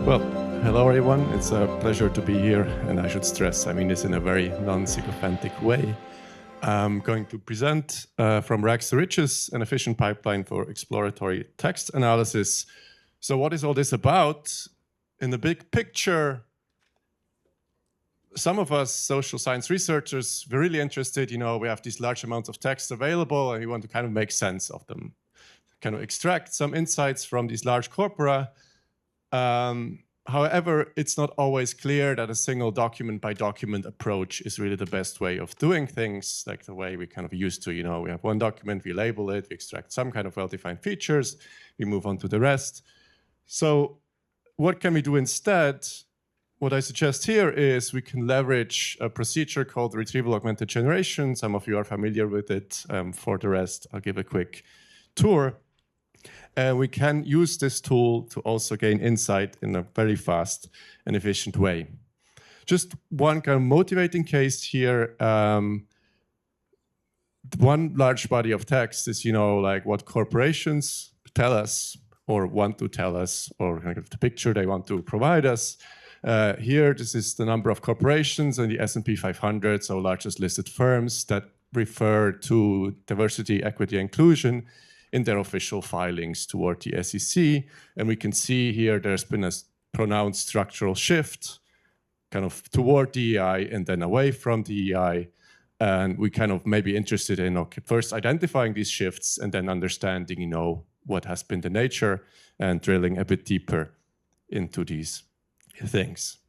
Well, hello everyone. It's a pleasure to be here, and I should stress, I mean this in a very non-sycophantic way. I'm going to present from rags to riches, an efficient pipeline for exploratory text analysis. So what is all this about? In the big picture, some of us social science researchers, we're really interested, we have these large amounts of text available and we want to kind of make sense of them, kind of extract some insights from these large corpora. However, it's not always clear that a single document by document approach is really the best way of doing things, like the way we kind of used to, we have one document, we label it, we extract some kind of well-defined features, we move on to the rest. So what can we do instead? What I suggest here is we can leverage a procedure called Retrieval-Augmented Generation. Some of you are familiar with it. For the rest, I'll give a quick tour. And we can use this tool to also gain insight in a very fast and efficient way. Just one kind of motivating case here. One large body of text is, like what corporations tell us or want to tell us, or kind of the picture they want to provide us. Here, this is the number of corporations in the S&P 500, so largest listed firms that refer to diversity, equity, inclusion in their official filings toward the SEC. And we can see here there's been a pronounced structural shift kind of toward DEI and then away from DEI. And we kind of may be interested in first identifying these shifts and then understanding, what has been the nature and drilling a bit deeper into these things.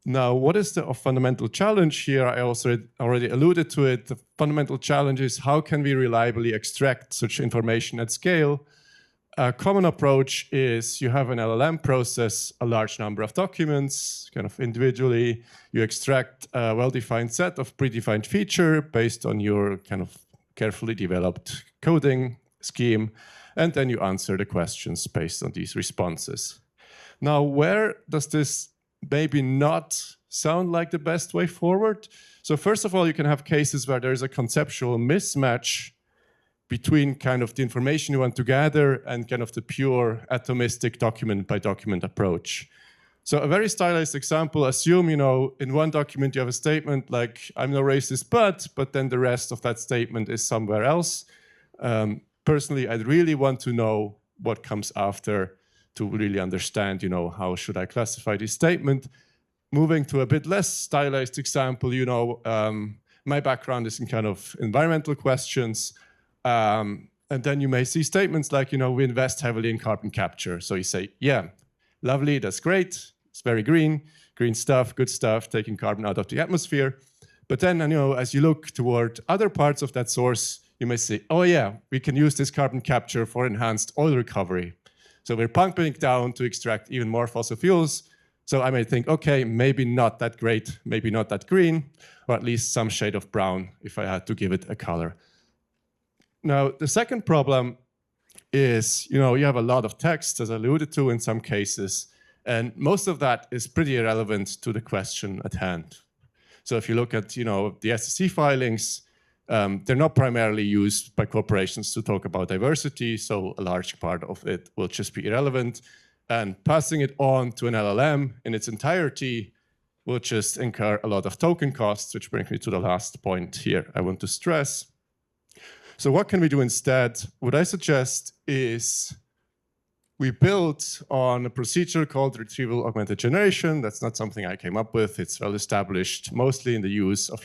Now, what is the fundamental challenge here? I also already alluded to it. The fundamental challenge is how can we reliably extract such information at scale? A common approach is you have an LLM process a large number of documents, kind of individually. You extract a well-defined set of predefined feature based on your kind of carefully developed coding scheme, and then you answer the questions based on these responses. Now, where does this maybe not sound like the best way forward? So first of all, you can have cases where there's a conceptual mismatch between kind of the information you want to gather and kind of the pure atomistic document by document approach. So a very stylized example, assume, in one document you have a statement like, I'm no racist, but then the rest of that statement is somewhere else. Personally, I'd really want to know what comes after to really understand, how should I classify this statement. Moving to a bit less stylized example, my background is in kind of environmental questions. And then you may see statements like, we invest heavily in carbon capture. So you say, yeah, lovely, that's great. It's very green stuff, good stuff, taking carbon out of the atmosphere. But then, as you look toward other parts of that source, you may say, oh yeah, we can use this carbon capture for enhanced oil recovery. So we're pumping down to extract even more fossil fuels. So I may think, okay, maybe not that great, maybe not that green, or at least some shade of brown if I had to give it a color. Now, the second problem is, you have a lot of text, as I alluded to in some cases, and most of that is pretty irrelevant to the question at hand. So if you look at, the SEC filings, they're not primarily used by corporations to talk about diversity, so a large part of it will just be irrelevant. And passing it on to an LLM in its entirety will just incur a lot of token costs, which brings me to the last point here I want to stress. So what can we do instead? What I suggest is we build on a procedure called Retrieval-Augmented Generation. That's not something I came up with. It's well established, mostly in the use of,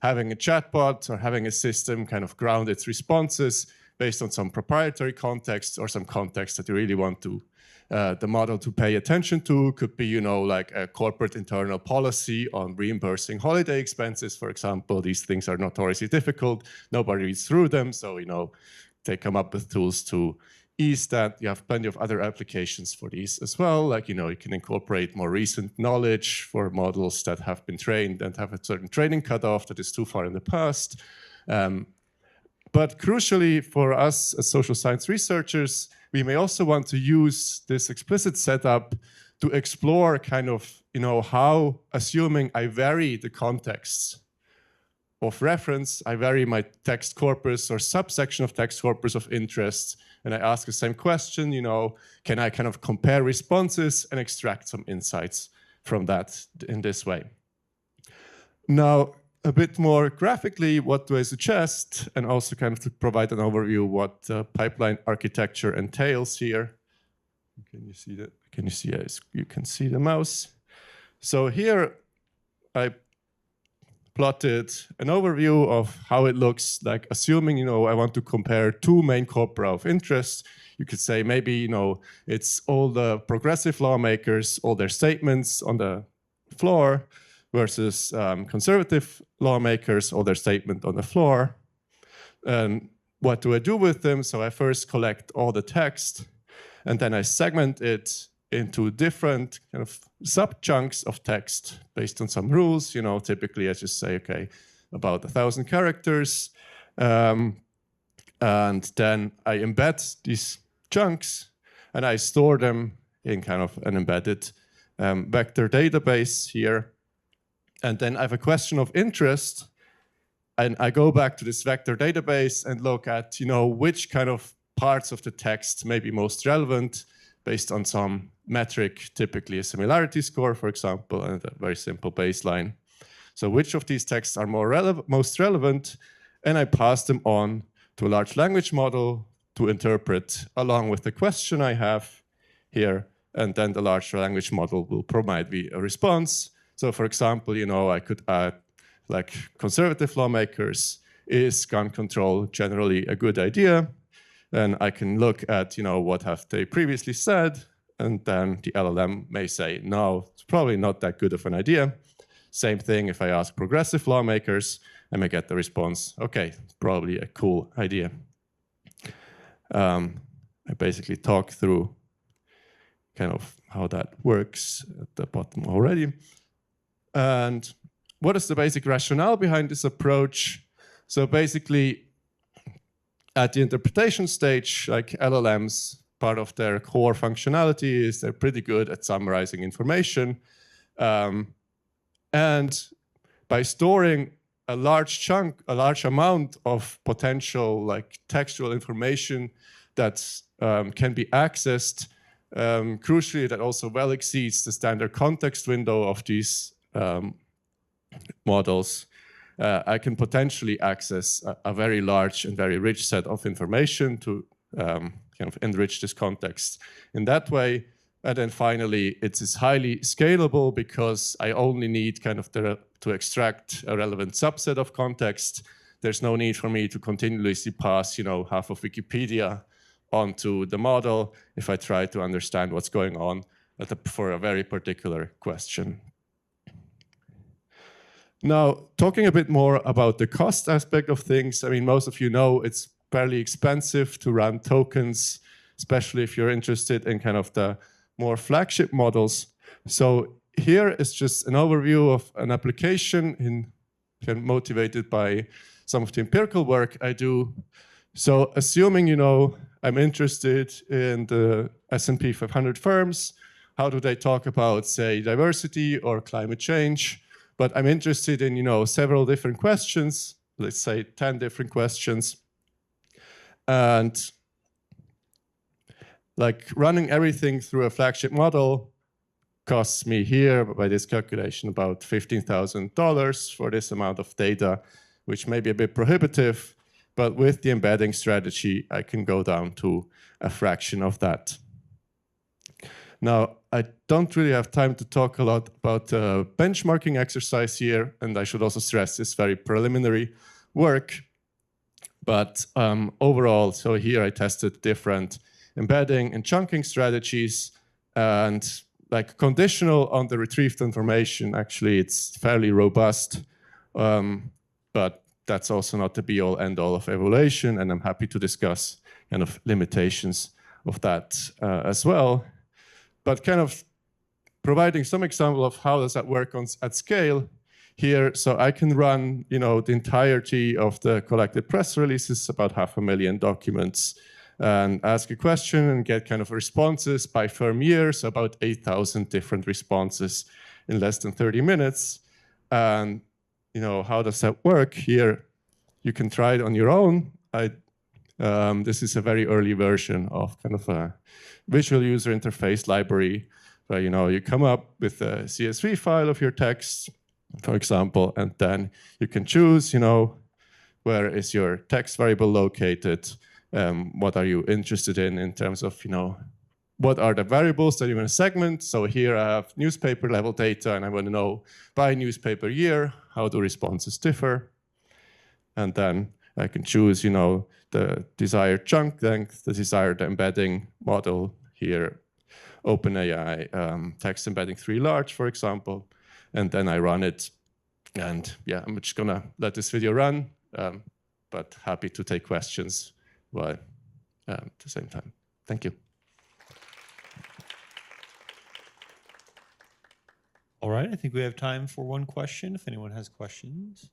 having a chatbot or having a system kind of ground its responses based on some proprietary context or some context that you really want to the model to pay attention to. Could be, like a corporate internal policy on reimbursing holiday expenses, for example. These things are notoriously difficult. Nobody reads through them, so they come up with tools to ease that. You have plenty of other applications for these as well. Like, you can incorporate more recent knowledge for models that have been trained and have a certain training cutoff that is too far in the past. But crucially for us as social science researchers, we may also want to use this explicit setup to explore kind of, how, assuming I vary the contexts of reference, I vary my text corpus or subsection of text corpus of interest, and I ask the same question, can I kind of compare responses and extract some insights from that in this way? Now, a bit more graphically, what do I suggest? And also kind of to provide an overview what pipeline architecture entails here. Can you see that? Can you see? Yes, you can see the mouse. So here I plotted an overview of how it looks like, assuming, I want to compare two main corpora of interest. You could say maybe, it's all the progressive lawmakers, all their statements on the floor versus conservative lawmakers, all their statement on the floor. And what do I do with them? So I first collect all the text, and then I segment it into different kind of sub-chunks of text based on some rules. Typically I just say, okay, about 1,000 characters. And then I embed these chunks and I store them in kind of an embedded vector database here. And then I have a question of interest, and I go back to this vector database and look at, which kind of parts of the text may be most relevant based on some metric, typically a similarity score, for example, and a very simple baseline. So which of these texts are most relevant? And I pass them on to a large language model to interpret along with the question I have here. And then the large language model will provide me a response. So for example, I could add like conservative lawmakers, is gun control generally a good idea? And I can look at, what have they previously said, and then the LLM may say, no, it's probably not that good of an idea. Same thing if I ask progressive lawmakers, I may get the response, okay, probably a cool idea. I basically talk through kind of how that works at the bottom already. And what is the basic rationale behind this approach? So basically, at the interpretation stage, like LLMs, part of their core functionality is they're pretty good at summarizing information. And by storing a large amount of potential like textual information that can be accessed, crucially, that also well exceeds the standard context window of these models, I can potentially access a very large and very rich set of information to kind of enrich this context in that way. And then finally, it is highly scalable because I only need kind of to extract a relevant subset of context. There's no need for me to continuously pass, half of Wikipedia onto the model if I try to understand what's going on for a very particular question. Now, talking a bit more about the cost aspect of things, I mean, most of you know it's fairly expensive to run tokens, especially if you're interested in kind of the more flagship models. So here is just an overview of an application motivated by some of the empirical work I do. So assuming, I'm interested in the S&P 500 firms, how do they talk about, say, diversity or climate change? But I'm interested in, several different questions, let's say 10 different questions. And like running everything through a flagship model costs me here, by this calculation, about $15,000 for this amount of data, which may be a bit prohibitive. But with the embedding strategy, I can go down to a fraction of that. Now, I don't really have time to talk a lot about the benchmarking exercise here, and I should also stress this very preliminary work. But overall, so here I tested different embedding and chunking strategies, and like conditional on the retrieved information, actually it's fairly robust, but that's also not the be-all end-all of evaluation, and I'm happy to discuss kind of limitations of that as well. But kind of providing some example of how does that work at scale here. So I can run, the entirety of the collected press releases, about 500,000 documents, and ask a question and get kind of responses by firm year, so about 8,000 different responses in less than 30 minutes. And how does that work? Here, you can try it on your own. This is a very early version of kind of a visual user interface library where you come up with a CSV file of your text, for example, and then you can choose, where is your text variable located? What are you interested in terms of, what are the variables that you want to segment? So here I have newspaper level data, and I want to know by newspaper year, how do responses differ? And then I can choose, the desired chunk length, the desired embedding model here, OpenAI text embedding 3 large, for example. And then I run it. And yeah, I'm just gonna let this video run, but happy to take questions while at the same time. Thank you. All right, I think we have time for one question, if anyone has questions.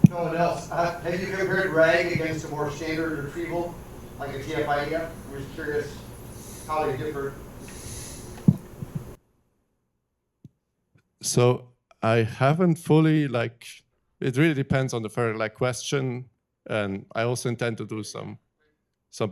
No one else. Have you compared RAG against a more standard retrieval, like a TF-IDF? I'm just curious how they differ. So I haven't fully, it really depends on the further question. And I also intend to do some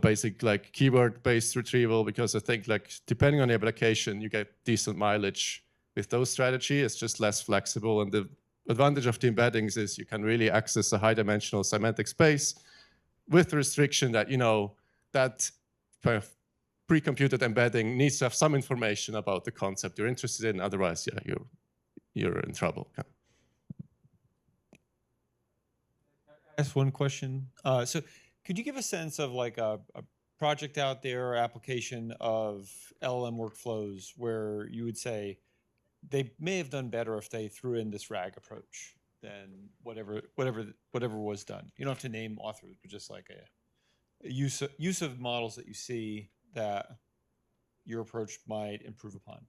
basic keyword-based retrieval, because I think depending on the application, you get decent mileage with those strategy. It's just less flexible. And the advantage of the embeddings is you can really access a high-dimensional semantic space with the restriction that, that kind of pre-computed embedding needs to have some information about the concept you're interested in. Otherwise, yeah, you're in trouble. Yeah. Ask one question. So could you give a sense of a project out there or application of LLM workflows where you would say they may have done better if they threw in this RAG approach than whatever was done? You don't have to name authors, but just a use of models that you see that your approach might improve upon.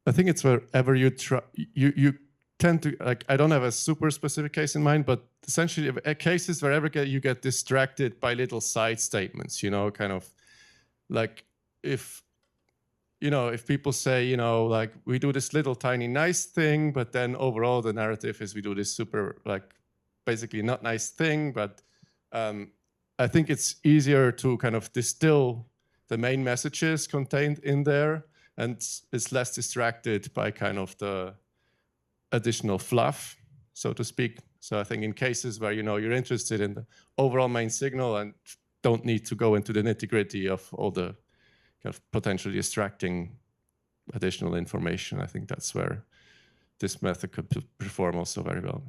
I think it's wherever you try, you tend to, I don't have a super specific case in mind, but essentially cases wherever you get distracted by little side statements, kind of if people say, we do this little tiny nice thing, but then overall the narrative is we do this super, basically not nice thing. But I think it's easier to kind of distill the main messages contained in there, and it's less distracted by kind of the additional fluff, so to speak. So I think in cases where, you're interested in the overall main signal and don't need to go into the nitty-gritty of all the kind of potentially distracting additional information, I think that's where this method could perform also very well.